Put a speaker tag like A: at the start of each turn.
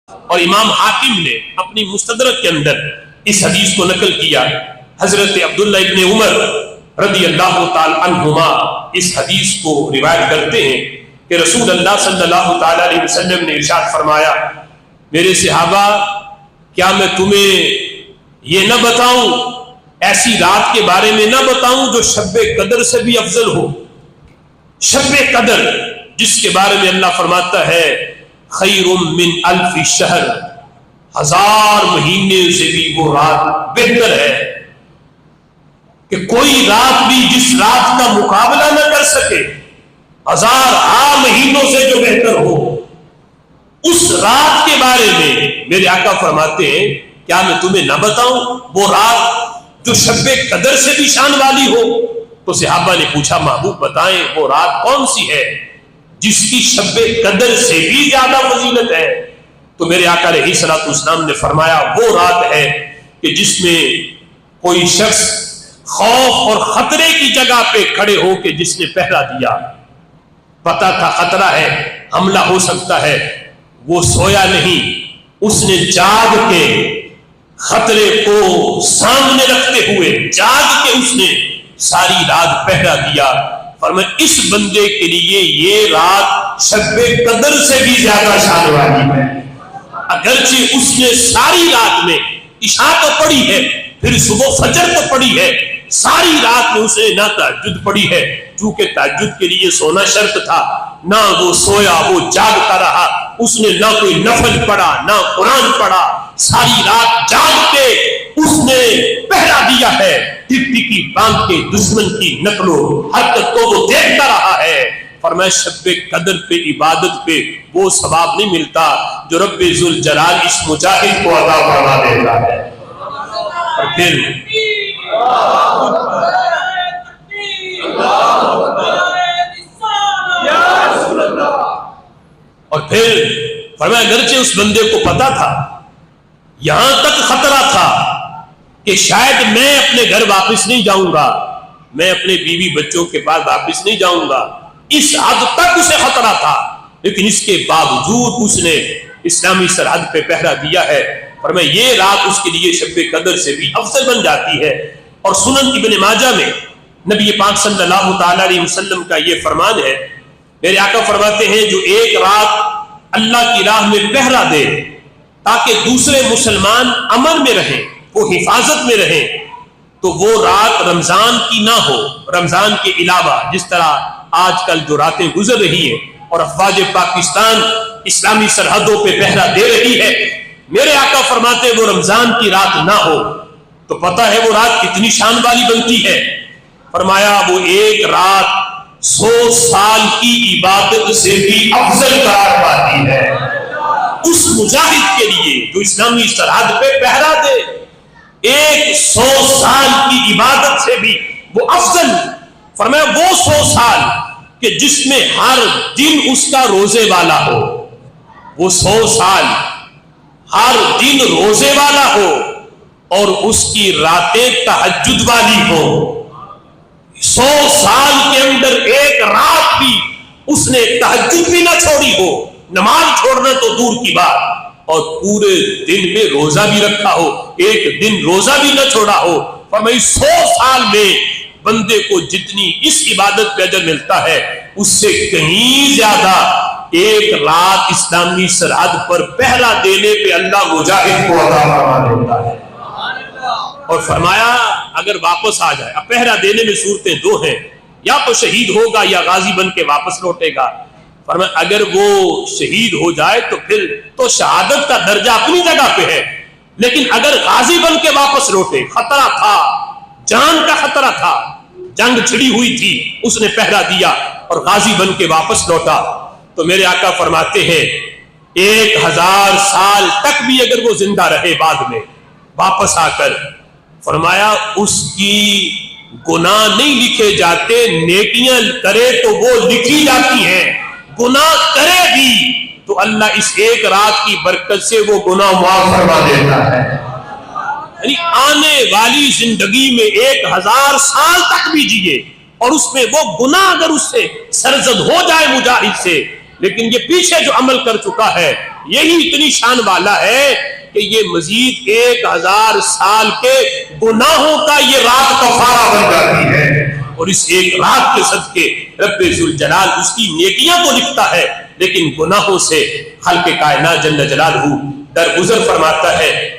A: اور امام حاکم نے اپنی مستدرک کے اندر اس حدیث کو نقل کیا. حضرت عبداللہ ابن عمر رضی اللہ تعالی عنہما اس حدیث کو روایت کرتے ہیں کہ رسول اللہ صلی اللہ تعالی علیہ وسلم نے ارشاد فرمایا، میرے صحابہ کیا میں تمہیں یہ نہ بتاؤں، ایسی رات کے بارے میں نہ بتاؤں جو شب قدر سے بھی افضل ہو. شب قدر جس کے بارے میں اللہ فرماتا ہے خیر من الف شہر، 1000 مہینے سے بھی وہ رات بہتر ہے، کہ کوئی رات بھی جس رات کا مقابلہ نہ کر سکے 1000 مہینوں سے جو بہتر ہو. اس رات کے بارے میں میرے آقا فرماتے ہیں کیا میں تمہیں نہ بتاؤں وہ رات جو شب قدر سے بھی شان والی ہو. تو صحابہ نے پوچھا محبوب بتائیں وہ رات کون سی ہے جس کی شب قدر سے بھی زیادہ فضیلت ہے. تو میرے آقا علیہ الصلوۃ والسلام نے فرمایا وہ رات ہے کہ جس میں کوئی شخص خوف اور خطرے کی جگہ پہ کھڑے ہو کے جس نے پہرا دیا، پتا تھا خطرہ ہے، حملہ ہو سکتا ہے، وہ سویا نہیں، اس نے جاگ کے خطرے کو سامنے رکھتے ہوئے جاگ کے اس نے ساری رات پہرا دیا. فرمایا اس بندے کے لیے یہ رات شب قدر سے بھی زیادہ شان والی ہے. اگرچہ اس نے ساری رات میں عشاء تو پڑھی ہے، پھر صبح فجر تو پڑھی ہے، ساری رات میں اسے نہ تہجد پڑھی ہے، چونکہ تہجد کے لیے سونا شرط تھا، نہ وہ سویا، وہ جاگتا رہا، اس نے نہ کوئی نفل پڑھا نہ قرآن پڑھا، ساری رات جاگ کے اس نے پہرا دیا ہے. ٹکٹکی باندھ کے دشمن کی نقل و حرکت کو وہ دیکھتا رہا ہے. فرمایا شب قدر پہ عبادت پہ وہ ثواب نہیں ملتا جو رب ذوالجلال اس مجاہد کو عطا فرما دیتا ہے. اور پھر فرمایا اگرچہ اس بندے کو پتا تھا، یہاں تک خطرہ تھا کہ شاید میں اپنے گھر واپس نہیں جاؤں گا، میں اپنے بیوی بچوں کے پاس واپس نہیں جاؤں گا، اس حد تک اسے خطرہ تھا، لیکن اس کے باوجود اس نے اسلامی سرحد پہ پہرا دیا ہے. فرمایا یہ رات اس کے لیے شب قدر سے بھی افضل بن جاتی ہے. اور سنن ابن ماجہ میں نبی پاک صلی اللہ تعالی علیہ وسلم کا یہ فرمان ہے، میرے آقا فرماتے ہیں جو ایک رات اللہ کی راہ میں پہرا دے تاکہ دوسرے مسلمان امن میں رہیں، وہ حفاظت میں رہیں، تو وہ رات رمضان کی نہ ہو. رمضان کے علاوہ جس طرح آج کل جو راتیں گزر رہی ہیں اور افواج پاکستان اسلامی سرحدوں پہ پہرا دے رہی ہے، میرے آقا فرماتے وہ رمضان کی رات نہ ہو تو پتہ ہے وہ رات کتنی شان والی بنتی ہے. فرمایا وہ ایک رات 100 سال کی عبادت سے بھی افضل قرار پاتی ہے. اس مجاہد کے لیے جو اسلامی سرحد پہ پہرا دے، ایک 100 سال کی عبادت سے بھی وہ افضل. فرمایا وہ 100 سال کہ جس میں ہر دن اس کا روزے والا ہو، وہ 100 سال ہر دن روزے والا ہو اور اس کی راتیں تہجد والی ہو. 100 سال کے اندر ایک رات بھی اس نے تہجد بھی نہ چھوڑی ہو، نماز چھوڑنا تو دور کی بات، اور پورے دن میں روزہ بھی رکھا ہو، ایک دن روزہ بھی نہ چھوڑا ہو. فرمایا 100 سال میں بندے کو جتنی اس عبادت پہ اجر ملتا ہے اس سے کہیں زیادہ ایک رات اسلامی سرحد پر پہرا دینے پہ اللہ مجاہد کو عطا فرما دیتا ہے. اور فرمایا اگر واپس آ جائے، اب پہرا دینے میں صورتیں دو ہیں، یا تو شہید ہوگا یا غازی بن کے واپس لوٹے گا. فرمایا اگر وہ شہید ہو جائے تو پھر تو شہادت کا درجہ اپنی جگہ پہ ہے، لیکن اگر غازی بن کے واپس لوٹے، خطرہ تھا، جان کا خطرہ تھا، جنگ چھڑی ہوئی تھی، اس نے پہرا دیا اور غازی بن کے واپس لوٹا، تو میرے آقا فرماتے ہیں 1000 سال تک بھی اگر وہ زندہ رہے بعد میں واپس آ کر، فرمایا اس کی گناہ نہیں لکھے جاتے، نیکیاں کرے تو وہ لکھی جاتی ہیں، گناہ کرے بھی تو اللہ اس ایک رات کی برکت سے وہ گناہ معاف فرما دیتا ہے. یعنی آنے والی زندگی میں 1000 سال تک بھی جیے اور اس میں وہ گناہ اگر اس سے سرزد ہو جائے مجاہد سے لیکن یہ پیچھے جو عمل کر چکا ہے یہی اتنی شان والا ہے کہ یہ مزید 1000 سال کے گناہوں کا یہ رات کفارہ بن جاتی ہے، اور اس ایک رات کے صدقے رب ذوالجلال اس کی نیکیاں تو لکھتا ہے لیکن گناہوں سے خلق کائنات جل جلالہ درگزر فرماتا ہے۔